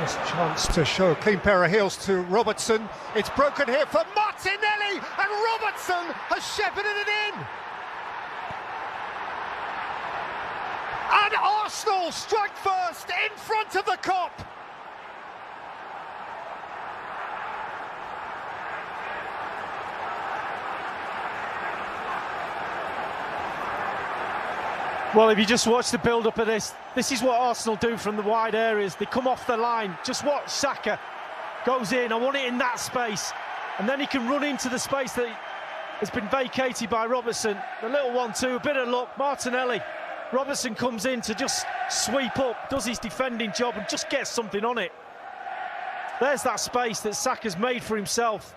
First chance to show a clean pair of heels to Robertson. It's broken here for Martinelli, and Robertson has shepherded it in. And Arsenal strike first in front of the Kop. Well, if you just watch the build-up of this is what Arsenal do from the wide areas. They come off the line. Just watch Saka goes in. I want it in that space. And then he can run into the space that has been vacated by Robertson. The little 1-2, a bit of luck. Martinelli. Robertson comes in to just sweep up, does his defending job and just gets something on it. There's that space that Saka's made for himself.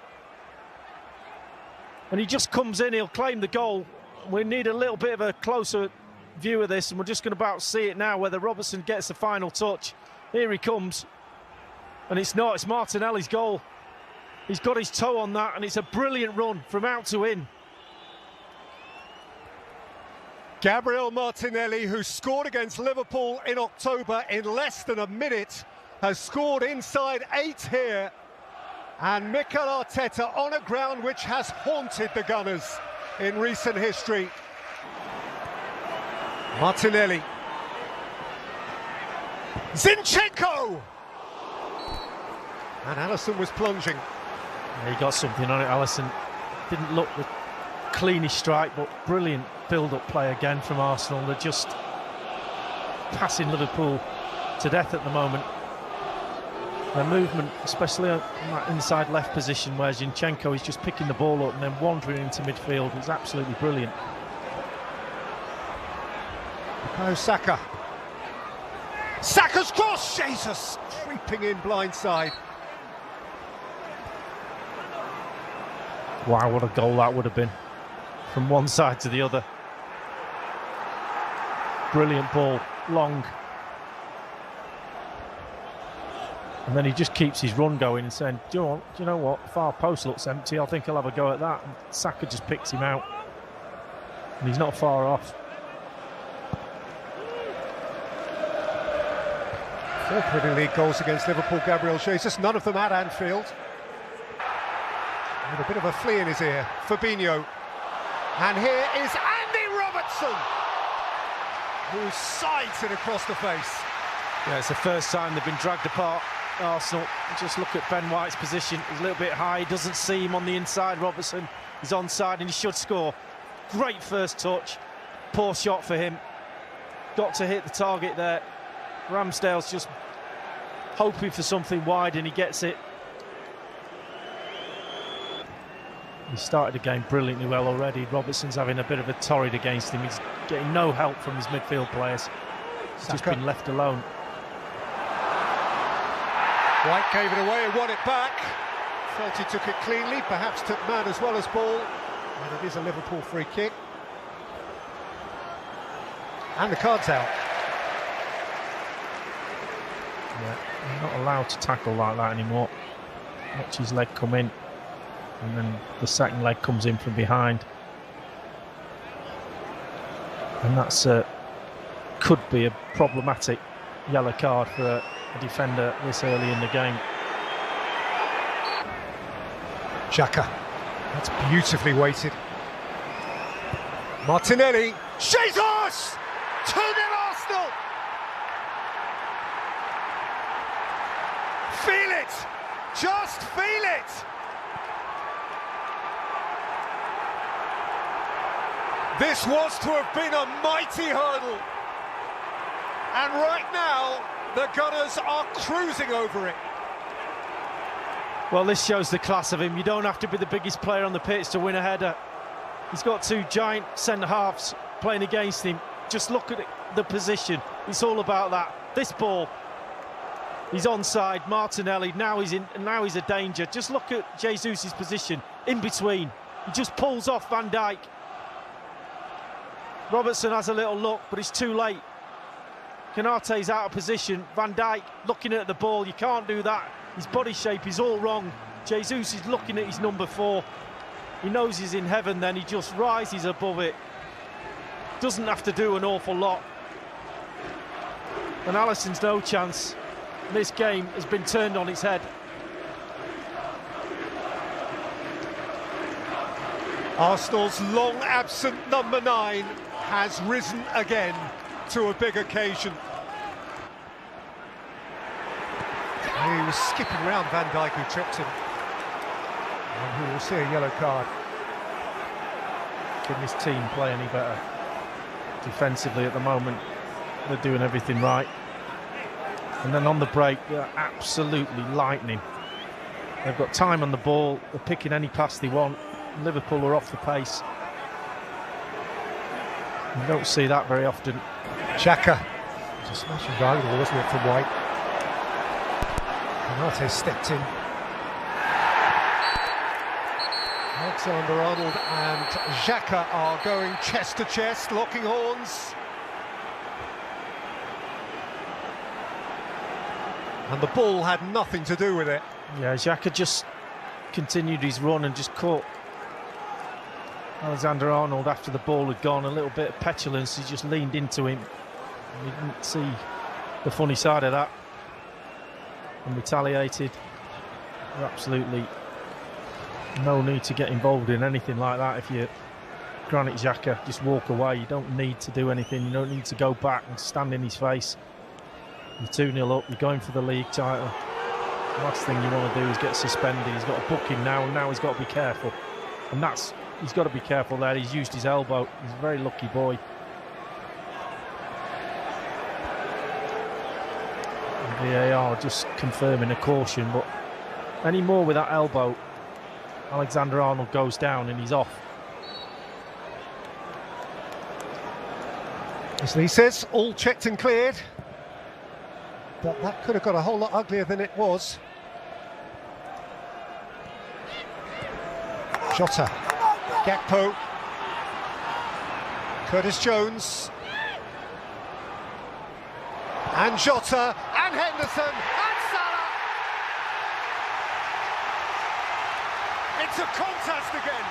And he just comes in, he'll claim the goal. We need a little bit of a closer view of this, and we're just going to about see it now, whether Robertson gets the final touch. Here he comes, and it's Martinelli's goal. He's got his toe on that, and it's a brilliant run from out to in. Gabriel Martinelli, who scored against Liverpool in October in less than a minute, has scored inside 8 here, and Mikel Arteta on a ground which has haunted the Gunners in recent history. Martinelli. Zinchenko! And Alisson was plunging. Yeah, he got something on it, Alisson. Didn't look the cleanest strike, but brilliant build-up play again from Arsenal. They're just passing Liverpool to death at the moment. Their movement, especially on that inside left position where Zinchenko is just picking the ball up and then wandering into midfield, is absolutely brilliant. Oh, Saka. Saka's cross! Jesus! Creeping in blindside. Wow, what a goal that would have been. From one side to the other. Brilliant ball, long. And then he just keeps his run going and saying, do you know what? Far post looks empty, I think I'll have a go at that. And Saka just picks him out. And he's not far off. 4 Premier League goals against Liverpool, Gabriel Jesus, none of them at Anfield. With a bit of a flea in his ear, Fabinho. And here is Andy Robertson, who sides it across the face. Yeah, it's the first time they've been dragged apart, Arsenal. Just look at Ben White's position, he's a little bit high, he doesn't see him on the inside. Robertson is onside and he should score. Great first touch, poor shot for him. Got to hit the target there. Ramsdale's just hoping for something wide and he gets it. He started the game brilliantly well already. Robertson's having a bit of a torrid against him. He's getting no help from his midfield players. He's just been left alone. White gave it away and won it back. Felt he took it cleanly, perhaps took man as well as ball. And it is a Liverpool free kick. And the card's out. Yeah, he's not allowed to tackle like that anymore. Watch his leg come in, and then the second leg comes in from behind, and that's could be a problematic yellow card for a defender this early in the game. Xhaka, that's beautifully weighted. Martinelli, Jesus! 2-0 Arsenal! Feel it! Just feel it! This was to have been a mighty hurdle. And right now, the Gunners are cruising over it. Well, this shows the class of him. You don't have to be the biggest player on the pitch to win a header. He's got 2 giant centre-halves playing against him. Just look at the position. It's all about that. This ball. He's onside. Martinelli, now he's a danger. Just look at Jesus' position in between. He just pulls off Van Dijk. Robertson has a little look, but it's too late. Konate's out of position. Van Dijk looking at the ball. You can't do that. His body shape is all wrong. Jesus is looking at his number 4. He knows he's in heaven then. He just rises above it. Doesn't have to do an awful lot. And Alisson's no chance. this game has been turned on its head. Arsenal's long absent number 9 has risen again to a big occasion. He was skipping around Van Dijk, who tripped him. And he will see a yellow card. Can this team play any better? Defensively at the moment, they're doing everything right. And then on the break, they're absolutely lightning. They've got time on the ball, they're picking any pass they want. Liverpool are off the pace. You don't see that very often. Xhaka. It's a smashing diagonal, wasn't it, from White? Konate stepped in. Alexander-Arnold and Xhaka are going chest to chest, locking horns. And the ball had nothing to do with it. Yeah, Xhaka just continued his run and just caught Alexander-Arnold after the ball had gone. A little bit of petulance, he just leaned into him. He didn't see the funny side of that and retaliated. Absolutely no need to get involved in anything like that. If you're Granit Xhaka, just walk away. You don't need to do anything. You don't need to go back and stand in his face. You're 2-0 up, you're going for the league title. The last thing you want to do is get suspended. He's got a booking now, and now he's got to be careful. And he's got to be careful there. He's used his elbow. He's a very lucky boy. And VAR just confirming a caution, but any more with that elbow, Alexander-Arnold goes down and he's off. As Lee says, all checked and cleared. But that could have got a whole lot uglier than it was. Jota, Gakpo, Curtis Jones, and Jota, and Henderson, and Salah. It's a contest again.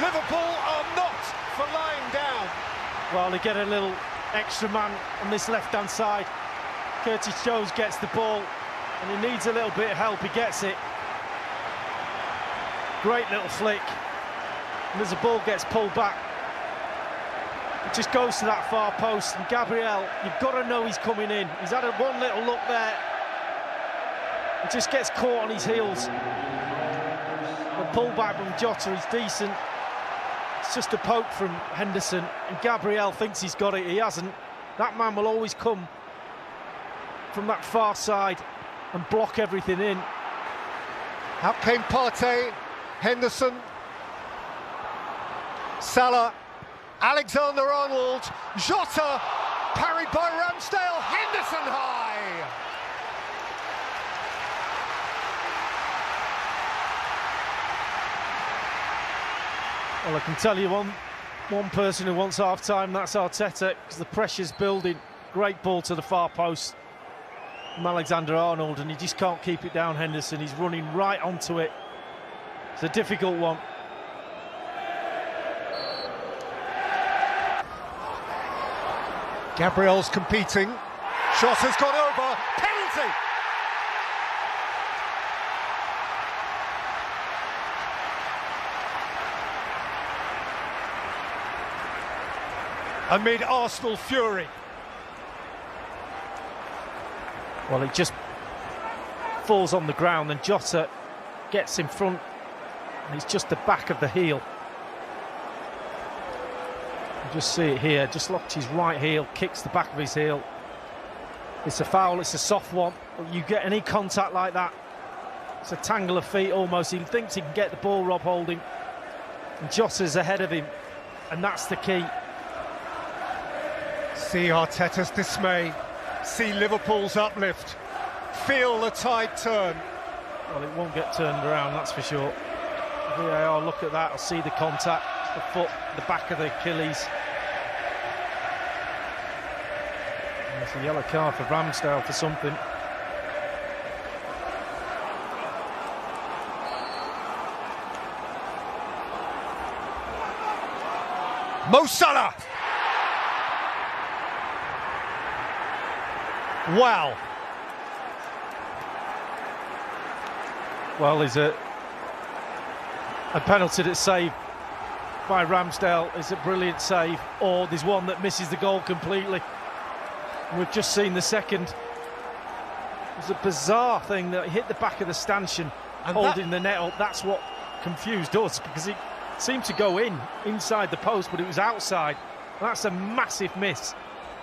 Liverpool are not for lying down. Well, they get a little extra man on this left-hand side. Curtis Jones gets the ball, and he needs a little bit of help. He gets it. Great little flick. And as the ball gets pulled back, it just goes to that far post. And Gabriel, you've got to know he's coming in. He's had one little look there. He just gets caught on his heels. The pullback from Jota is decent. It's just a poke from Henderson, and Gabriel thinks he's got it. He hasn't. That man will always come from that far side and block everything in. Out came Partey, Henderson, Salah, Alexander-Arnold, Jota, parried by Ramsdale, Henderson high. Well, I can tell you one person who wants half-time, that's Arteta, because the pressure's building. Great ball to the far post from Alexander-Arnold, and he just can't keep it down, Henderson. He's running right onto it. It's a difficult one. Gabriel's competing. Shot has gone over. Penalty! Amid Arsenal fury. Well, it just falls on the ground, and Jota gets in front, and it's just the back of the heel. You just see it here, just locked his right heel, kicks the back of his heel. It's a foul, it's a soft one. You get any contact like that, it's a tangle of feet almost. He thinks he can get the ball, Rob Holding, and Jota's ahead of him, and that's the key. See Arteta's dismay, see Liverpool's uplift, feel the tide turn. Well, it won't get turned around, that's for sure. VAR, look at that, I'll see the contact, the foot, the back of the Achilles. And it's a yellow card for Ramsdale for something. Mo Salah! Wow. Well, there's a penalty that's saved by Ramsdale. Is a brilliant save, or there's one that misses the goal completely. We've just seen the second. It was a bizarre thing that hit the back of the stanchion, and holding the net up. That's what confused us, because it seemed to go inside the post, but it was outside. That's a massive miss.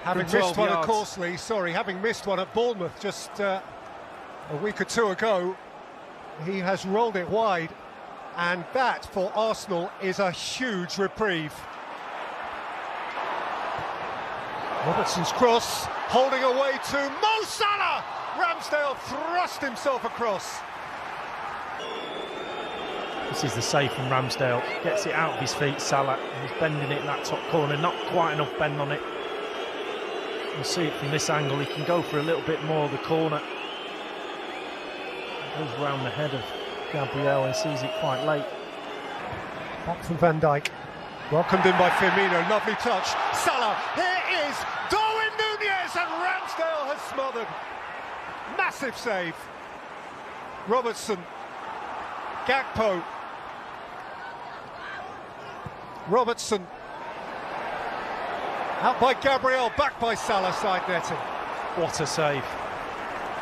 Having missed one, of course, Lee, sorry, having missed one at Bournemouth just a week or two ago, he has rolled it wide, and that, for Arsenal, is a huge reprieve. Robertson's cross, holding away to Mo Salah! Ramsdale thrust himself across. This is the save from Ramsdale. Gets it out of his feet, Salah, and he's bending it in that top corner. Not quite enough bend on it. You'll see it from this angle. He can go for a little bit more of the corner. Goes round the head of Gabriel and sees it quite late. Back from Van Dijk. Welcomed in by Firmino. Lovely touch. Salah. Here is Darwin Núñez, and Ramsdale has smothered. Massive save. Robertson. Gakpo. Robertson. Out by Gabriel, back by Salah, side netting. What a save.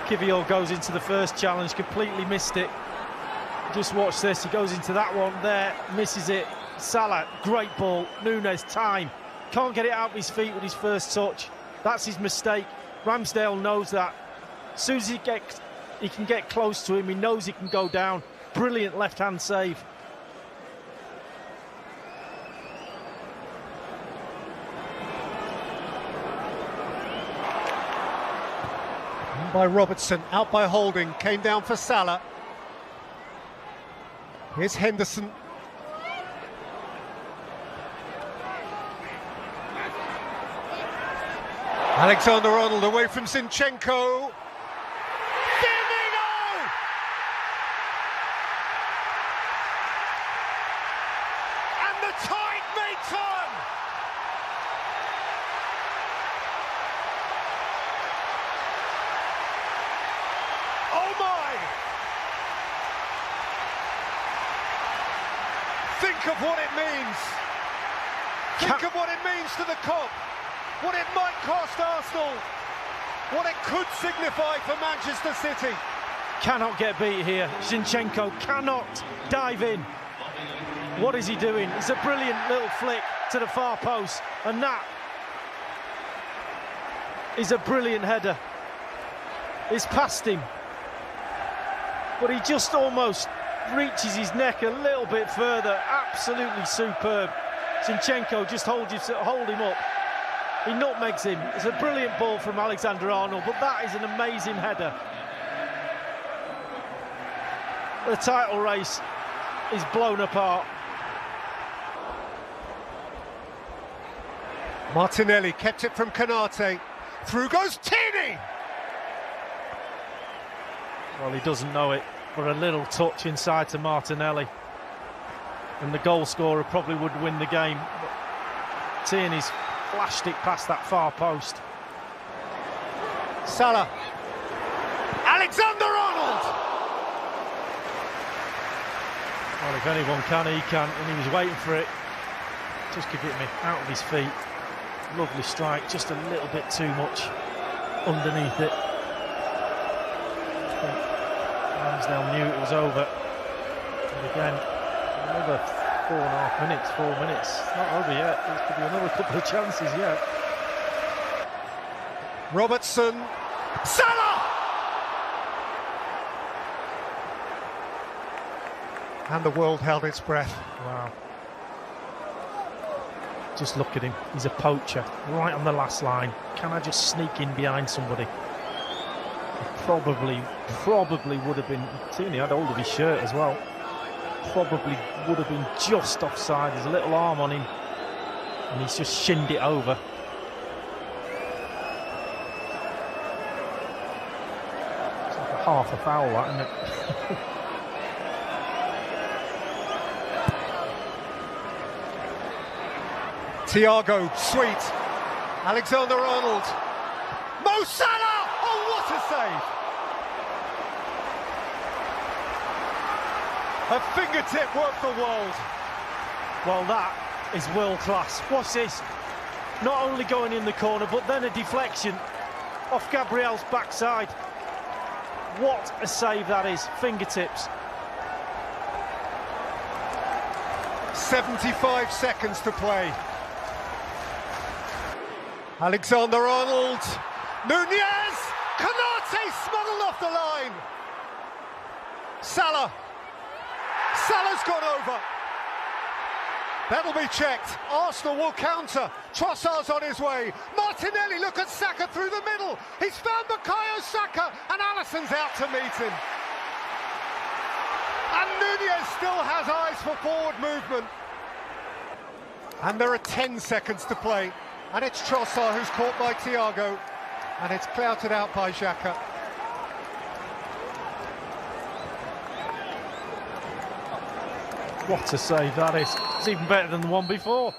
Kivior goes into the first challenge, completely missed it. Just watch this, he goes into that one there, misses it. Salah, great ball. Núñez, time. Can't get it out of his feet with his first touch. That's his mistake. Ramsdale knows that. As soon as he can get close to him, he knows he can go down. Brilliant left-hand save. In by Robertson, out by Holding, came down for Salah. Here's Henderson. Alexander-Arnold away from Zinchenko. Think of what it means. Think of what it means to the Kop. What it might cost Arsenal. What it could signify for Manchester City. Cannot get beat here. Zinchenko cannot dive in. What is he doing? It's a brilliant little flick to the far post, and that is a brilliant header. It's past him, but he just almost reaches his neck a little bit further. Absolutely superb. Zinchenko just hold him up. He nutmegs him. It's a brilliant ball from Alexander-Arnold, but that is an amazing header. The title race is blown apart. Martinelli kept it from Konate. Through goes Tierney! Well, he doesn't know it, but a little touch inside to Martinelli, and the goal scorer probably would win the game. But Tierney's flashed it past that far post. Salah. Alexander-Arnold! Well, if anyone can, he can, and he was waiting for it. Just give it me out of his feet. Lovely strike, just a little bit too much underneath it. Ramsdale knew it was over. And again, another 4.5 minutes, 4 minutes. It's not over yet. There could be another couple of chances yet. Robertson. Salah! And the world held its breath. Wow. Just look at him. He's a poacher. Right on the last line. Can I just sneak in behind somebody? Probably would have been. Tierney had hold of his shirt as well. Probably would have been just offside. There's a little arm on him, and he's just shinned it over. It's like a half a foul, that, isn't it? Thiago, sweet. Alexander-Arnold. Mo Salah! Oh, What a save! A fingertip worth the world. Well, that is world class. What's this? Not only going in the corner, but then a deflection off Gabriel's backside. What a save that is. Fingertips. 75 seconds to play. Alexander-Arnold. Nunez! Konate smuggled off the line. Salah. Salah's gone over. That'll be checked. Arsenal will counter. Trossard's on his way. Martinelli, look at Saka through the middle. He's found Bukayo Saka, and Alisson's out to meet him. And Nunez still has eyes for forward movement. And there are 10 seconds to play. And it's Trossard who's caught by Thiago. And it's clouted out by Xhaka. What a save that is. It's even better than the one before.